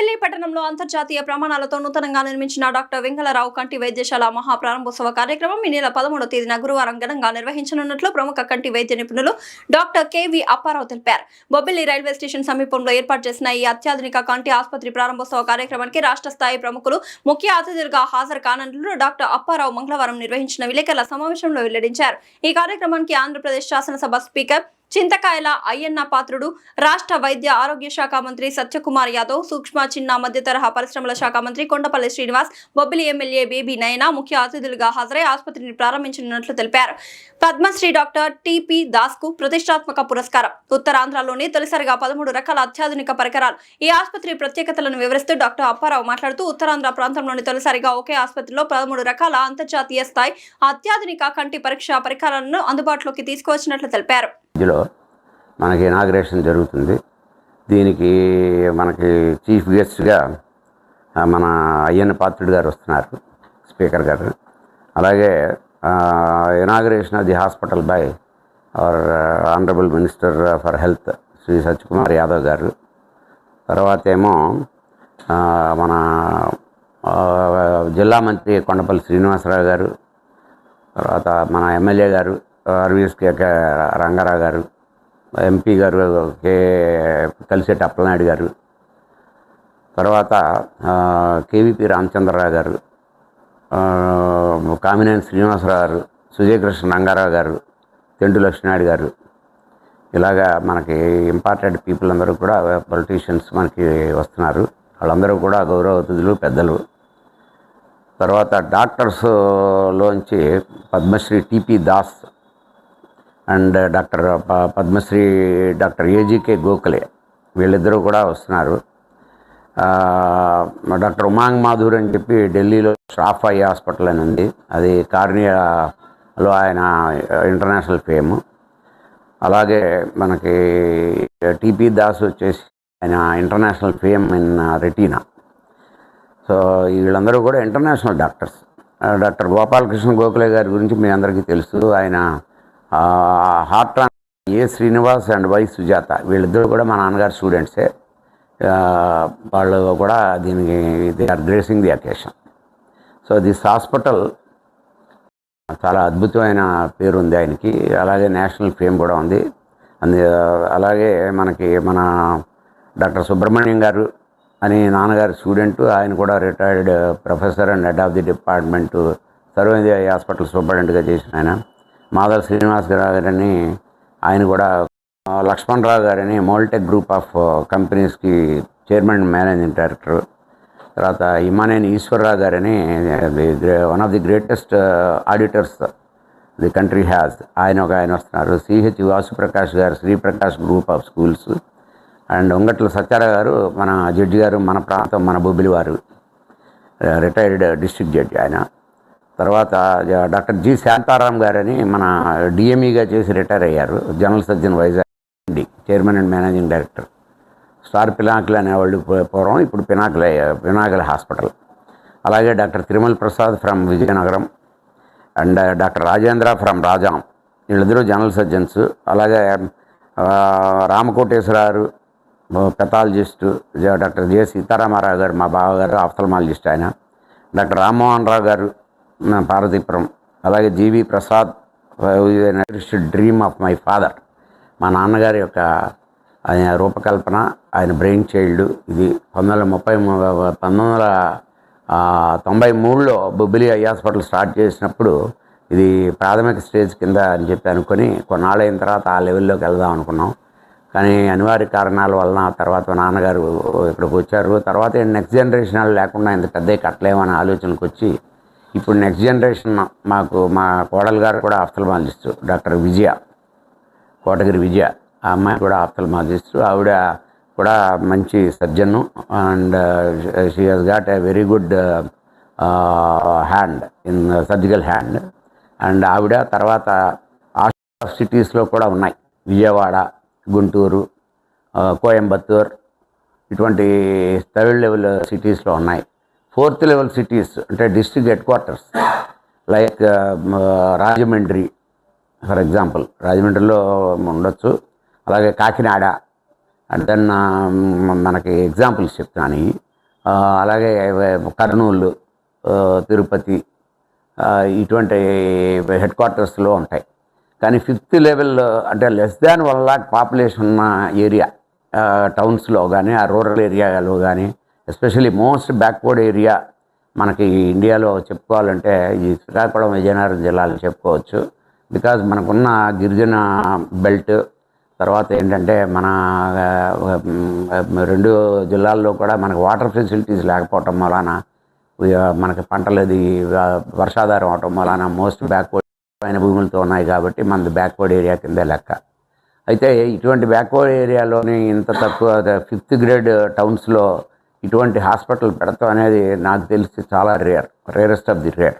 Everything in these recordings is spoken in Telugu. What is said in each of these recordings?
బొబ్బిలి పట్టణంలో అంతర్జాతీయ ప్రమాణాలతో నూతనంగా నిర్మించిన డాక్టర్ వెంగళరావు కంటి వైద్యశాల మహా ప్రారంభోత్సవ కార్యక్రమం ఈ నెల 13వ తేదీన గురువారం ఘనంగా నిర్వహించనున్నట్లు ప్రముఖ కంటి వైద్య నిపుణులు డాక్టర్ కెవి అప్పారావు తెలిపారు. బొబ్బిలి రైల్వే స్టేషన్ సమీపంలో ఏర్పాటు చేసిన ఈ అత్యాధునిక కంటి ఆసుపత్రి ప్రారంభోత్సవ కార్యక్రమానికి రాష్ట్ర స్థాయి ప్రముఖులు ముఖ్య అతిథులుగా హాజరు కానున్నట్లు డాక్టర్ అప్పారావు మంగళవారం నిర్వహించిన విలేకరుల సమావేశంలో వెల్లడించారు. ఈ కార్యక్రమానికి ఆంధ్రప్రదేశ్ శాసనసభ స్పీకర్ చింతకాయల అయ్యన్న పాత్రుడు, రాష్ట్ర వైద్య ఆరోగ్య శాఖ మంత్రి సత్యకుమార్ యాదవ్, సూక్ష్మ చిన్న మధ్య తరహా పరిశ్రమల శాఖ మంత్రి కొండపల్లి శ్రీనివాస్, బొబ్బిలి ఎమ్మెల్యే బేబీ నయన ముఖ్య అతిథులుగా హాజరై ఆసుపత్రిని ప్రారంభించనున్నట్లు తెలిపారు. పద్మశ్రీ డాక్టర్ టిపి దాస్ కు ప్రతిష్టాత్మక పురస్కారం. ఉత్తరాంధ్రలోని తొలిసారిగా 13 రకాల అత్యాధునిక పరికరాలు. ఈ ఆసుపత్రి ప్రత్యేకతలను వివరిస్తూ డాక్టర్ అప్పారావు మాట్లాడుతూ ఉత్తరాంధ్ర ప్రాంతంలోని తొలిసారిగా ఒకే ఆసుపత్రిలో 13 రకాల అంతర్జాతీయ స్థాయి అత్యాధునిక కంటి పరీక్ష పరికరాలను అందుబాటులోకి తీసుకువచ్చినట్లు తెలిపారు. మనకి ఇనాగ్రేషన్ జరుగుతుంది. దీనికి మనకి చీఫ్ గెస్ట్గా మన అయ్యన్న పాత్రుడు గారు వస్తున్నారు, స్పీకర్ గారు. అలాగే inauguration of the hospital by our honourable minister for health Shri Satyakumar Yadav garu. తర్వాత ఏమో మన జిల్లా మంత్రి కొండపల్లి శ్రీనివాసరావు గారు. తర్వాత మన ఎమ్మెల్యే గారు ఆర్వీఎస్కే రంగారావు గారు, ఎంపీ గారు కలిసేటి అప్పలనాయుడు గారు, తర్వాత కేవీపీ రామచంద్రరావు గారు, కామినేని శ్రీనివాసరావు గారు, సుజయకృష్ణ రంగారావు గారు, తెండు లక్ష్మీనాయుడు గారు. ఇలాగా మనకి ఇంపార్టెంట్ పీపుల్ అందరూ కూడా పొలిటీషియన్స్ మనకి వస్తున్నారు. వాళ్ళందరూ కూడా గౌరవ అతిథులు, పెద్దలు. తర్వాత డాక్టర్స్లోంచి Padmashri TP Das and Padmashri doctor AGK Gokhale వీళ్ళిద్దరూ కూడా వస్తున్నారు. డాక్టర్ ఉమాంగ్ మాధూర్ అని చెప్పి ఢిల్లీలో షాఫ్ ఐ హాస్పిటల్ అని ఉంది, అది కార్నియాలో ఆయన ఇంటర్నేషనల్ ఫేమ్. అలాగే మనకి టిపి దాస్ వచ్చేసి ఆయన international fame in retina. So వీళ్ళందరూ కూడా international doctors. Doctor Gopalakrishna Gokhale గారి గురించి మీ అందరికీ తెలుసు. ఆయన హార్ట్ ఏ శ్రీనివాస్ అండ్ వై సుజాత వీళ్ళిద్దరూ కూడా మా నాన్నగారు స్టూడెంట్సే. వాళ్ళు కూడా దీనికి they are gracing the occasion. So this hospital చాలా అద్భుతమైన పేరు ఉంది ఆయనకి. అలాగే నేషనల్ ఫేమ్ కూడా ఉంది. అలాగే మనకి మన డాక్టర్ సుబ్రహ్మణ్యం గారు అని నాన్నగారు స్టూడెంట్, ఆయన కూడా retired professor and head of the department Sarvendra hospital సూపరింటెండెంట్గా చేసిన ఆయన. మాధవ్ శ్రీనివాస్ గారని ఆయన కూడా, లక్ష్మణరావు గారని మోల్టెక్ గ్రూప్ ఆఫ్ కంపెనీస్కి చైర్మన్ అండ్ మేనేజింగ్ డైరెక్టర్. తర్వాత ఇమానేని ఈశ్వరరావు గారని one of the greatest auditors the country has, ఆయన వస్తున్నారు. CH Vasuprakash garu Sriprakash group of schools. And Ungatla Satyarao garu మన జడ్జి గారు, మన ప్రాంతం మన బొబ్బిలి వారు, రిటైర్డ్ డిస్ట్రిక్ట్ జడ్జి ఆయన. తర్వాత డాక్టర్ జి శాంతారాం గారని మన డిఎంఈగా చేసి రిటైర్ అయ్యారు, general surgeon Vizag, chairman and managing director. Star Pinnacle అనేవాళ్ళు పూర్వం, ఇప్పుడు పినాకిల్ హాస్పిటల్. అలాగే doctor Tirumala Prasad from Vizianagaram and doctor Rajendra from Rajam, వీళ్ళిద్దరూ జనరల్ సర్జన్స్. అలాగే రామకోటేశ్వరారు పెథాలజిస్టు, డాక్టర్ జె సీతారామారావు గారు మా బావగారు ఆఫ్థల్మాలజిస్ట్ ఆయన. డాక్టర్ రామ్మోహన్ రావు గారు పార్వతీపురం. అలాగే GV Prasad, dream of my father, మా నాన్నగారి యొక్క ఆయన రూపకల్పన, ఆయన బ్రెయిన్ చైల్డ్. ఇది 1993లో బొబ్బిలి ఐ హాస్పిటల్ స్టార్ట్ చేసినప్పుడు ఇది ప్రాథమిక స్టేజ్ కింద అని చెప్పి అనుకొని కొన్నాళ్ళైన తర్వాత ఆ లెవెల్లోకి వెళ్దాం అనుకున్నాం. కానీ అనివార్య కారణాల వలన తర్వాత నాన్నగారు ఇక్కడికి వచ్చారు. తర్వాత నెక్స్ట్ జనరేషన్ వాళ్ళు లేకుండా ఇంత పెద్దవి కట్టలేమనే ఆలోచనకు వచ్చి ఇప్పుడు నెక్స్ట్ జనరేషన్ మాకు మా కోడలు గారు కూడా ఆఫ్థల్మాలజిస్టు, డాక్టర్ విజయ, కోటగిరి విజయ, ఆ అమ్మాయి కూడా ఆఫ్థల్మాలజిస్టు. ఆవిడ కూడా మంచి surgeon and she has got a very good hand in surgical hand. And ఆవిడ తర్వాత సిటీస్లో కూడా ఉన్నాయి, విజయవాడ, గుంటూరు, కోయంబత్తూర్, ఇటువంటి థర్డ్ లెవెల్ సిటీస్లో ఉన్నాయి. 4th లెవెల్ సిటీస్ అంటే district head quarters like Rajahmundry, for example రాజమండ్రిలో ఉండొచ్చు. అలాగే కాకినాడ, అండ్ దెన్ మనకి ఎగ్జాంపుల్స్ చెప్తాను. అలాగే కర్నూలు, తిరుపతి ఇటువంటి హెడ్ క్వార్టర్స్లో ఉంటాయి. కానీ 5th లెవెల్ అంటే లెస్ దాన్ 1 lakh పాపులేషన్ ఉన్న ఏరియా టౌన్స్లో కానీ ఆ రూరల్ ఏరియాలో కానీ ఎస్పెషల్లీ మోస్ట్ బ్యాక్వర్డ్ ఏరియా మనకి ఇండియాలో చెప్పుకోవాలంటే ఈ శ్రీకాకుళం, విజయనగరం జిల్లాలు చెప్పుకోవచ్చు. బికాజ్ మనకున్న గిరిజన బెల్ట్, తర్వాత ఏంటంటే మన 2 జిల్లాల్లో కూడా మనకు వాటర్ ఫెసిలిటీస్ లేకపోవటం వలన మనకి పంటలది వర్షాధారం అవటం వలన మోస్ట్ బ్యాక్వర్డ్ పైన భూములతో ఉన్నాయి కాబట్టి మనది బ్యాక్వర్డ్ ఏరియా కిందే లెక్క. అయితే ఇటువంటి బ్యాక్వర్డ్ ఏరియాలోని ఇంత తక్కువ 5th గ్రేడ్ టౌన్స్లో ఇటువంటి హాస్పిటల్ పెడతాం అనేది నాకు తెలిసి చాలా rarest of the rare.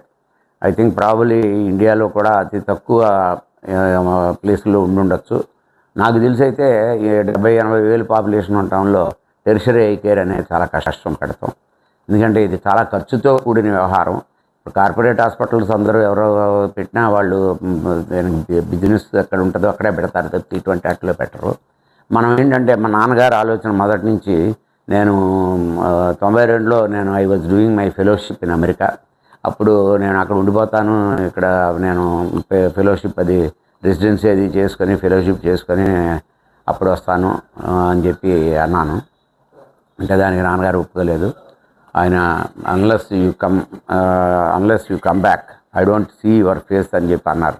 I think probably ఇండియాలో కూడా అతి తక్కువ ప్లేసుల్లో ఉండుండొచ్చు. నాకు తెలిసి అయితే 70-80 వేలు పాపులేషన్ ఉన్న టౌన్లో టెరిషరీ ఐ కేర్ అనేది చాలా కష్టం పెడతాం. ఎందుకంటే ఇది చాలా ఖర్చుతో కూడిన వ్యవహారం. కార్పొరేట్ హాస్పిటల్స్ అందరూ ఎవరో పెట్టినా వాళ్ళు బిజినెస్ ఎక్కడ ఉంటుందో అక్కడే పెడతారు తప్పితే ఇటువంటి వాటిలో పెట్టరు. మనం ఏంటంటే మా నాన్నగారు ఆలోచన మొదటి నుంచి, నేను 92లో I was doing my fellowship in America. అప్పుడు నేను అక్కడ ఉండిపోతాను, ఇక్కడ నేను ఫెలోషిప్ అది రెసిడెన్సీ అది చేసుకొని ఫెలోషిప్ చేసుకొని అప్పుడు వస్తాను అని చెప్పి అన్నాను. అంటే దానికి నాన్నగారు ఒప్పుకోలేదు. ఆయన unless you come back I don't see your face అని చెప్పి అన్నారు.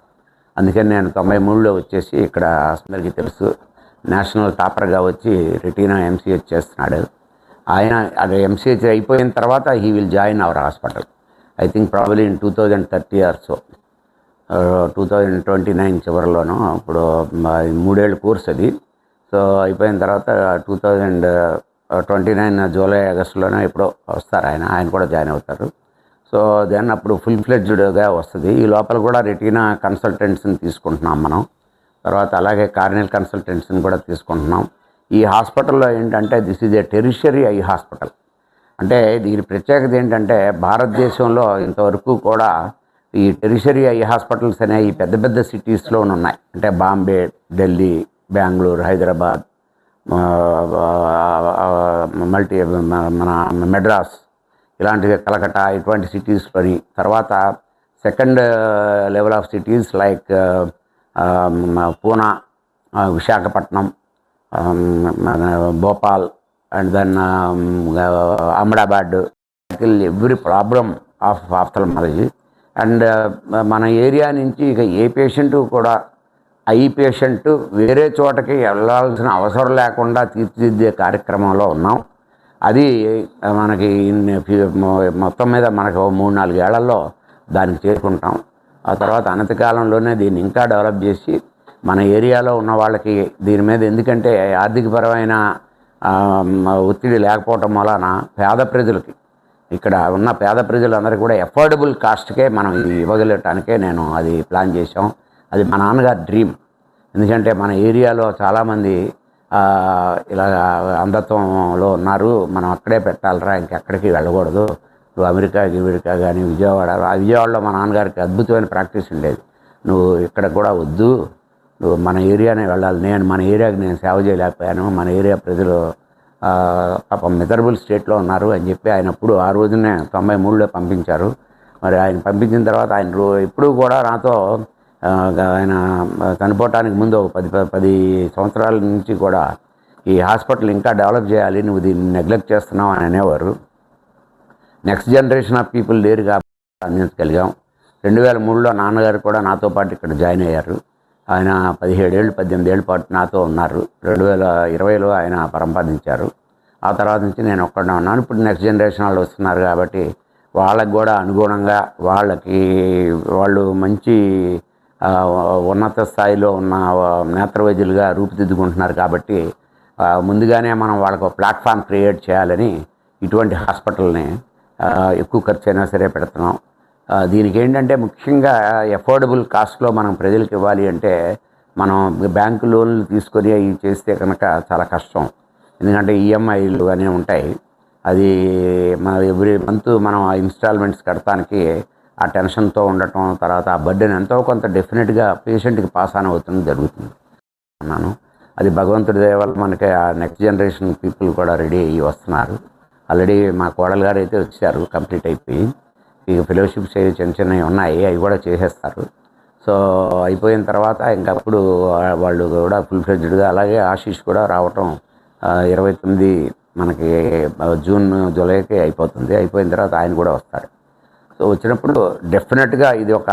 అందుకని నేను 93లో వచ్చేసి ఇక్కడ అందరికీ తెలుసు నేషనల్ టాపర్గా వచ్చి రెటీనా MCH చేస్తున్నాడు. ఆయన అది MCH అయిపోయిన తర్వాత he will join our hospital. I think probably in 2030 or so, 2029 చివరిలోనూ. ఇప్పుడు 3 ఏళ్ళ కోర్స్ అది. సో అయిపోయిన తర్వాత 2029 జూలై ఆగస్టులోనే ఎప్పుడో వస్తారు ఆయన కూడా జాయిన్ అవుతారు. సో దెన్ అప్పుడు ఫుల్ ఫ్లెడ్జ్డ్గా వస్తుంది. ఈ లోపల కూడా రెటీనా కన్సల్టెంట్స్ని తీసుకుంటున్నాం మనం. తర్వాత అలాగే కార్నియల్ కన్సల్టెంట్స్ని కూడా తీసుకుంటున్నాం. ఈ హాస్పిటల్లో ఏంటంటే this is a tertiary eye hospital. అంటే దీని ప్రత్యేకత ఏంటంటే భారతదేశంలో ఇంతవరకు కూడా ఈ టెరిషరీ ఐ హాస్పిటల్స్ అనేవి పెద్ద పెద్ద సిటీస్లో ఉన్నాయి. అంటే బాంబే, ఢిల్లీ, బెంగళూరు, హైదరాబాద్, మన మెడ్రాస్, ఇలాంటి కలకట్టా ఇటువంటి సిటీస్లోని. తర్వాత second level of cities like Poona, Visakhapatnam, Bhopal and then Ahmedabad. Every problem of ophthalmology. And మన ఏరియా నుంచి ఇక ఏ పేషెంటు కూడా ఐ పేషెంట్ వేరే చోటకి వెళ్ళాల్సిన అవసరం లేకుండా తీర్చిదిద్దే కార్యక్రమంలో ఉన్నాం. అది మనకి మొత్తం మీద మనకు 3-4 ఏళ్లలో దానికి చేరుకుంటాం. ఆ తర్వాత అనతి కాలంలోనే దీన్ని ఇంకా డెవలప్ చేసి మన ఏరియాలో ఉన్న వాళ్ళకి దీని మీద, ఎందుకంటే ఆర్థికపరమైన ఒత్తిడి లేకపోవటం వలన పేద ప్రజలకి, ఇక్కడ ఉన్న పేద ప్రజలందరికీ కూడా ఎఫోర్డబుల్ కాస్ట్కే మనం ఇది ఇవ్వగలటానికే నేను అది ప్లాన్ చేసాం. అది మా నాన్నగారి డ్రీమ్. ఎందుకంటే మన ఏరియాలో చాలామంది ఇలా అంధత్వంలో ఉన్నారు, మనం అక్కడే పెట్టాలరా, ఇంకెక్కడికి వెళ్ళకూడదు, నువ్వు అమెరికా కానీ విజయవాడలో మా నాన్నగారికి అద్భుతమైన ప్రాక్టీస్ ఉండేది. నువ్వు ఇక్కడ కూడా వద్దు, నువ్వు మన ఏరియానే వెళ్ళాలి. మన ఏరియాకి నేను సేవ చేయలేకపోయాను, మన ఏరియా ప్రజలు పాపం మిజరబుల్ స్టేట్లో ఉన్నారు అని చెప్పి ఆయన అప్పుడు ఆ రోజునే 93లో పంపించారు. మరి ఆయన పంపించిన తర్వాత ఆయన ఎప్పుడూ కూడా నాతో, ఆయన చనిపోవటానికి ముందు 10 సంవత్సరాల నుంచి కూడా ఈ హాస్పిటల్ ఇంకా డెవలప్ చేయాలి, నువ్వు దీన్ని నెగ్లెక్ట్ చేస్తున్నావు అని అనేవారు. నెక్స్ట్ జనరేషన్ ఆఫ్ పీపుల్ లేరు కాబట్టి అందించగలిగాం. 2003లో నాన్నగారు కూడా నాతో పాటు ఇక్కడ జాయిన్ అయ్యారు. ఆయన 17-18 ఏళ్ళ పాటు నాతో ఉన్నారు. 2020లో ఆయన పరంపదించారు. ఆ తర్వాత నుంచి నేను ఒక్కడే ఉన్నాను. ఇప్పుడు నెక్స్ట్ జనరేషన్ వాళ్ళు వస్తున్నారు కాబట్టి వాళ్ళకి కూడా అనుగుణంగా వాళ్ళు మంచి ఉన్నత స్థాయిలో ఉన్న నేత్ర వైద్యులుగా రూపుదిద్దుకుంటున్నారు. కాబట్టి ముందుగానే మనం వాళ్ళకు ప్లాట్ఫామ్ క్రియేట్ చేయాలని ఇటువంటి హాస్పిటల్ని ఎక్కువ ఖర్చు అయినా సరే పెడుతున్నాం. దీనికి ఏంటంటే ముఖ్యంగా ఎఫోర్డబుల్ కాస్ట్లో మనం ప్రజలకు ఇవ్వాలి అంటే మనం బ్యాంకు లోన్లు తీసుకొని అవి చేస్తే కనుక చాలా కష్టం. ఎందుకంటే ఈఎంఐలు అనేవి ఉంటాయి. అది మన ఎవ్రీ మంత్ మనం ఆ ఇన్స్టాల్మెంట్స్ కడటానికి ఆ టెన్షన్తో ఉండటం, తర్వాత ఆ బర్డెన్ ఎంతో కొంత డెఫినెట్గా పేషెంట్కి పాస్ ఆన్ అవుతుంది జరుగుతుంది అన్నాను. అది భగవంతుడి దయ వల్ల మనకి ఆ నెక్స్ట్ జనరేషన్ పీపుల్ కూడా రెడీ అయ్యి వస్తున్నారు. ఆల్రెడీ మా కోడలు గారు అయితే వచ్చారు, కంప్లీట్ అయిపోయి. ఇక ఫెలోషిప్స్ చిన్న చిన్నవి ఉన్నాయి, అవి కూడా చేసేస్తారు. సో అయిపోయిన తర్వాత ఇంకప్పుడు వాళ్ళు కూడా ఫుల్ ఫ్లెడ్జ్డ్గా, అలాగే ఆశీష్ కూడా రావటం 29 మనకి జూన్ జూలైకి అయిపోతుంది. అయిపోయిన తర్వాత ఆయన కూడా వస్తాడు. సో వచ్చినప్పుడు డెఫినెట్గా ఇది ఒక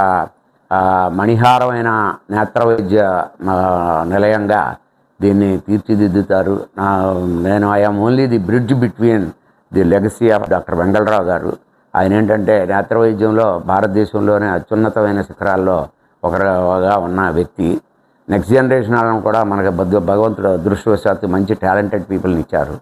మణిహారమైన నేత్ర వైద్య నిలయంగా దీన్ని తీర్చిదిద్దుతారు. నేను I am only the bridge between the legacy of doctor Vengalarao garu. ఆయన ఏంటంటే నేత్ర వైద్యంలో భారతదేశంలోనే అత్యున్నతమైన శిఖరాల్లో ఒకరుగా ఉన్న వ్యక్తి. నెక్స్ట్ జనరేషన్ వాళ్ళని కూడా మనకి భగవంతుడు అదృష్టవశాత్తు మంచి టాలెంటెడ్ పీపుల్ని ఇచ్చారు.